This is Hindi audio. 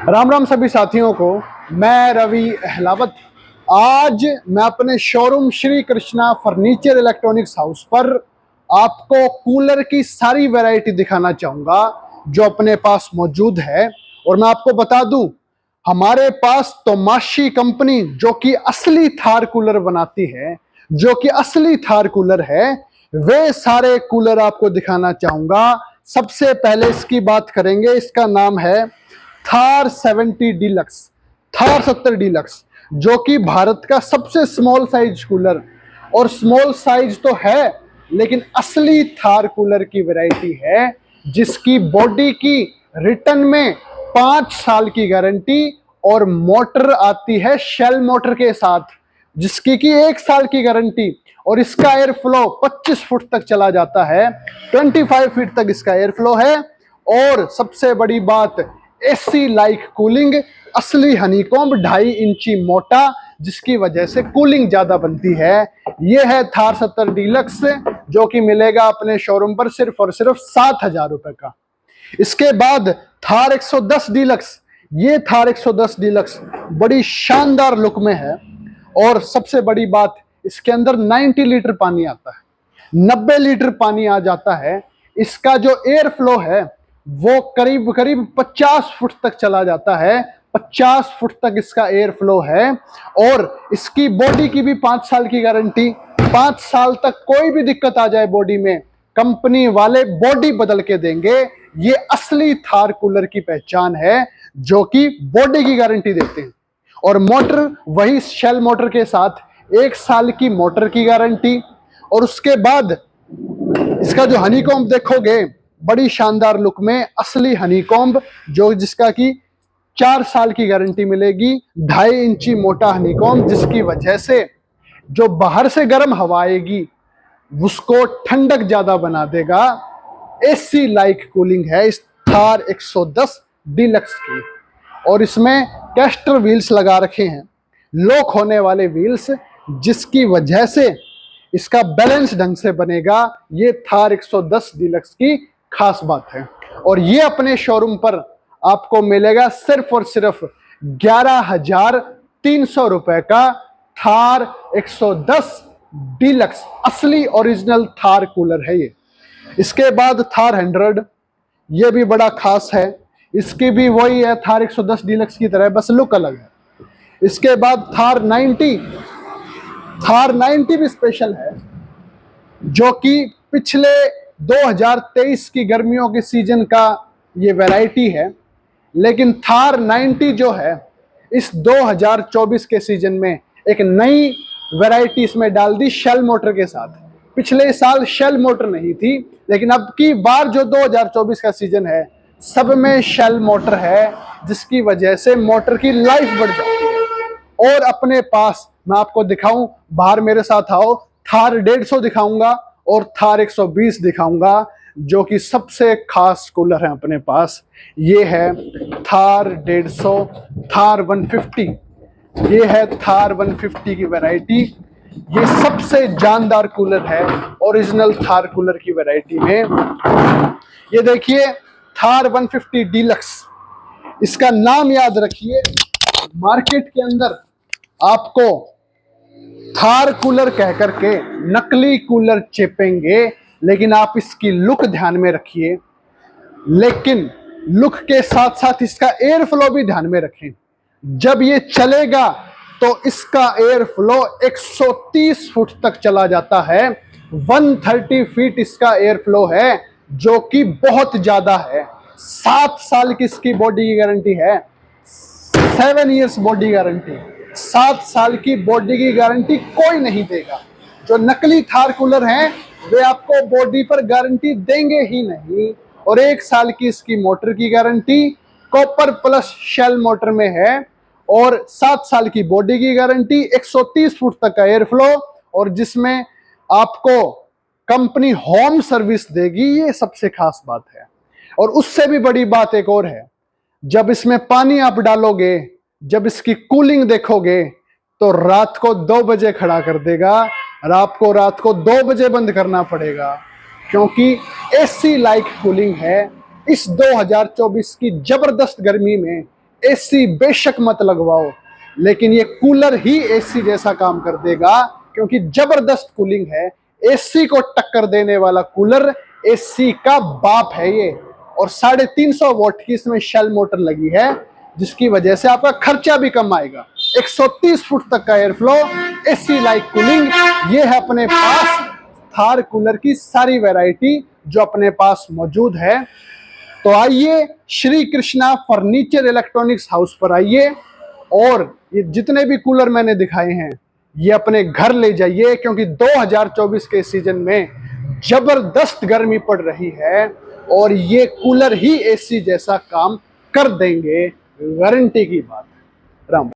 राम राम सभी साथियों को। मैं रवि अहलावत आज मैं अपने showroom Shri Krishna furniture electronics house पर आपको कूलर की सारी वैरायटी दिखाना चाहूंगा जो अपने पास मौजूद है। और मैं आपको बता दूं, हमारे पास तोमाशी कंपनी जो कि असली थार कूलर बनाती है, जो कि असली थार कूलर है, वे सारे कूलर आपको दिखाना चाहूंगा। सबसे पहले इसकी बात करेंगे, इसका नाम है थार 70 डीलक्स, थार 70 डीलक्स, जो कि भारत का सबसे स्मॉल साइज कूलर। और स्मॉल साइज तो है लेकिन असली थार कूलर की वैरायटी है, जिसकी बॉडी की रिटर्न में 5 साल की गारंटी और मोटर आती है शेल मोटर के साथ, जिसकी की 1 साल की गारंटी। और इसका एयर फ्लो 25 फुट तक चला जाता है, 25 फीट तक इसका एयर फ्लो है। और सबसे बड़ी बात, एसी लाइक कूलिंग, असली हनीकॉम्ब 2.5 इंची मोटा, जिसकी वजह से कूलिंग ज्यादा बनती है। यह है थार 70 डीलक्स, जो कि मिलेगा अपने शोरूम पर सिर्फ और सिर्फ 7,000 रुपए का। इसके बाद थार 110 डीलक्स, ये थार 110 डीलक्स बड़ी शानदार लुक में है। और सबसे बड़ी बात, इसके अंदर 90 लीटर पानी आता है, 90 लीटर पानी आ जाता है। इसका जो एयर फ्लो है वो करीब करीब 50 फुट तक चला जाता है, 50 फुट तक इसका एयर फ्लो है। और इसकी बॉडी की भी 5 साल की गारंटी, 5 साल तक कोई भी दिक्कत आ जाए बॉडी में, कंपनी वाले बॉडी बदल के देंगे। ये असली थार कूलर की पहचान है, जो कि बॉडी की गारंटी देते हैं। और मोटर वही शेल मोटर के साथ 1 साल की मोटर की गारंटी। और उसके बाद इसका जो हनीकॉम्ब देखोगे, बड़ी शानदार लुक में असली हनीकॉम्ब, जो जिसका की 4 साल की गारंटी मिलेगी। 2.5 इंची मोटा हनीकॉम्ब, जिसकी वजह से जो बाहर से गर्म हवा आएगी उसको ठंडक ज्यादा बना देगा। एसी लाइक कूलिंग है इस थार 110 डीलक्स की। और इसमें कैस्टर व्हील्स लगा रखे हैं, लॉक होने वाले व्हील्स, जिसकी वजह से इसका बैलेंस ढंग से बनेगा। ये थार 110 डीलक्स की खास बात है। और ये अपने शोरूम पर आपको मिलेगा सिर्फ और सिर्फ 11,300 रुपए का थार 110 डीलक्स, असली ओरिजिनल थार कूलर है ये। इसके बाद थार 100, ये भी बड़ा खास है, इसकी भी वही है थार 110 डीलक्स की तरह, बस लुक अलग है। इसके बाद थार 90, थार 90 भी स्पेशल है, जो कि पिछले 2023 की गर्मियों के सीजन का ये वैरायटी है। लेकिन थार 90 जो है, इस 2024 के सीजन में एक नई वैरायटी इसमें डाल दी शेल मोटर के साथ। पिछले साल शेल मोटर नहीं थी, लेकिन अब की बार जो 2024 का सीजन है, सब में शेल मोटर है, जिसकी वजह से मोटर की लाइफ बढ़ जाती है। और अपने पास मैं आपको दिखाऊं, बाहर मेरे साथ आओ, थार 150 दिखाऊंगा और थार 120 दिखाऊंगा, जो कि सबसे खास कूलर है अपने पास। ये है थार 150, थार 150, ये है थार 150 की वैरायटी। ये सबसे जानदार कूलर है ओरिजिनल थार कूलर की वैरायटी में। ये देखिए थार 150 डीलक्स, इसका नाम याद रखिए। मार्केट के अंदर आपको थार कूलर कह करके नकली कूलर चेपेंगे, लेकिन आप इसकी लुक ध्यान में रखिए। लेकिन लुक के साथ साथ इसका एयर फ्लो भी ध्यान में रखें। जब ये चलेगा तो इसका एयर फ्लो 130 फुट तक चला जाता है, 130 फीट इसका एयर फ्लो है, जो कि बहुत ज्यादा है। 7 साल की इसकी बॉडी की गारंटी है, 7 ईयर्स बॉडी गारंटी। 7 साल की बॉडी की गारंटी कोई नहीं देगा। जो नकली थार कूलर हैं वे आपको बॉडी पर गारंटी देंगे ही नहीं। और 1 साल की इसकी मोटर की guarantee copper plus shell motor में है। और 7 साल की बॉडी की गारंटी, 130 फुट तक का एयर फ्लो, और जिसमें आपको कंपनी होम सर्विस देगी। ये सबसे खास बात है। और उससे भी बड़ी बात एक और है, जब इसमें पानी आप डालोगे, जब इसकी कूलिंग देखोगे, तो रात को 2 बजे खड़ा कर देगा और आपको रात को 2 बजे बंद करना पड़ेगा, क्योंकि एसी लाइक कूलिंग है। इस 2024 की जबरदस्त गर्मी में एसी बेशक मत लगवाओ, लेकिन ये कूलर ही एसी जैसा काम कर देगा, क्योंकि जबरदस्त कूलिंग है। एसी को टक्कर देने वाला कूलर, एसी का बाप है ये। और 350 वॉट की इसमें शेल मोटर लगी है, जिसकी वजह से आपका खर्चा भी कम आएगा। 130 फुट तक का air flow, AC like cooling. ये है अपने पास थार कूलर की सारी वैरायटी जो अपने पास मौजूद है। तो आइए Shri Krishna furniture electronics house पर आइए, और ये जितने भी कूलर मैंने दिखाए हैं ये अपने घर ले जाइए, क्योंकि 2024 के सीजन में जबरदस्त गर्मी पड़ रही है और ये कूलर ही एसी जैसा काम कर देंगे, गारंटी की बात है। राम।